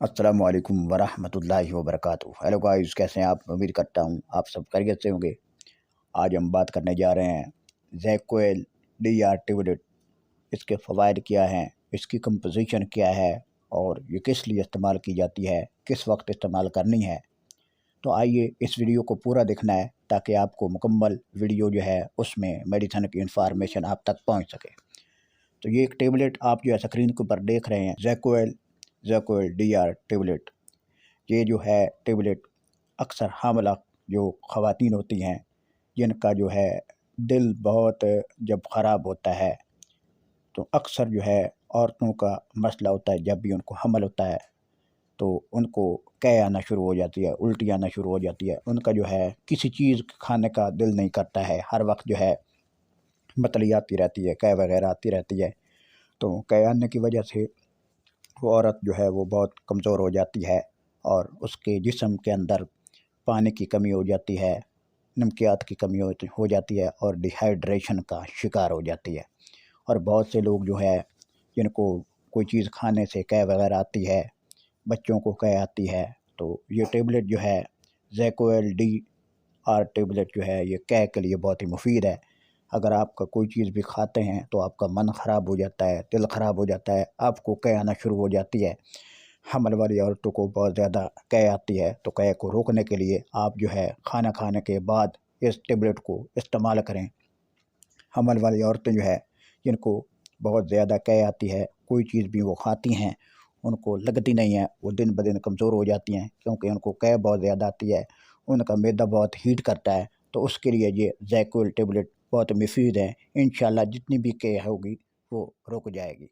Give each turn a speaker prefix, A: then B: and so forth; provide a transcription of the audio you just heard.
A: السلام علیکم ورحمۃ اللہ وبرکاتہ۔ ہیلو گائز، کیسے ہیں آپ؟ امید کرتا ہوں آپ سب خیریت سے ہوں گے۔ آج ہم بات کرنے جا رہے ہیں زیکوئل ڈی آر ٹیبلٹ۔ اس کے فوائد کیا ہیں، اس کی کمپوزیشن کیا ہے اور یہ کس لیے استعمال کی جاتی ہے، کس وقت استعمال کرنی ہے۔ تو آئیے اس ویڈیو کو پورا دیکھنا ہے تاکہ آپ کو مکمل ویڈیو جو ہے اس میں میڈیسن کی انفارمیشن آپ تک پہنچ سکے۔ تو یہ ایک ٹیبلٹ آپ جو ہے اسکرین کے اوپر دیکھ رہے ہیں، زیکوئل ڈی آر ٹیبلٹ۔ یہ جو ہے ٹیبلٹ اکثر حاملہ جو خواتین ہوتی ہیں جن کا جو ہے دل بہت جب خراب ہوتا ہے تو اکثر جو ہے عورتوں کا مسئلہ ہوتا ہے، جب بھی ان کو حمل ہوتا ہے تو ان کو قے آنا شروع ہو جاتی ہے، الٹی آنا شروع ہو جاتی ہے، ان کا جو ہے کسی چیز کھانے کا دل نہیں کرتا ہے، ہر وقت جو ہے متلی آتی رہتی ہے، قے وغیرہ آتی رہتی ہے۔ تو قے آنے کی وجہ سے وہ عورت جو ہے وہ بہت کمزور ہو جاتی ہے اور اس کے جسم کے اندر پانی کی کمی ہو جاتی ہے، نمکیات کی کمی ہو جاتی ہے اور ڈیہائیڈریشن کا شکار ہو جاتی ہے۔ اور بہت سے لوگ جو ہے جن کو کوئی چیز کھانے سے قے وغیرہ آتی ہے، بچوں کو قے آتی ہے، تو یہ ٹیبلٹ جو ہے زیکوئل ڈی آر ٹیبلٹ جو ہے یہ قے کے لیے بہت ہی مفید ہے۔ اگر آپ کا کوئی چیز بھی کھاتے ہیں تو آپ کا من خراب ہو جاتا ہے، دل خراب ہو جاتا ہے، آپ کو قے آنا شروع ہو جاتی ہے، حمل والی عورتوں کو بہت زیادہ قے آتی ہے، تو قے کو روکنے کے لیے آپ جو ہے کھانا کھانے کے بعد اس ٹیبلٹ کو استعمال کریں۔ حمل والی عورتیں جو ہے جن کو بہت زیادہ قے آتی ہے، کوئی چیز بھی وہ کھاتی ہیں ان کو لگتی نہیں ہے، وہ دن بدن کمزور ہو جاتی ہیں کیونکہ ان کو قے بہت زیادہ آتی ہے، ان کا معدہ بہت ہیٹ کرتا ہے، تو اس کے لیے یہ زیکوئل ٹیبلٹ بہت مفید ہے۔ انشاءاللہ جتنی بھی قے ہوگی وہ رک جائے گی۔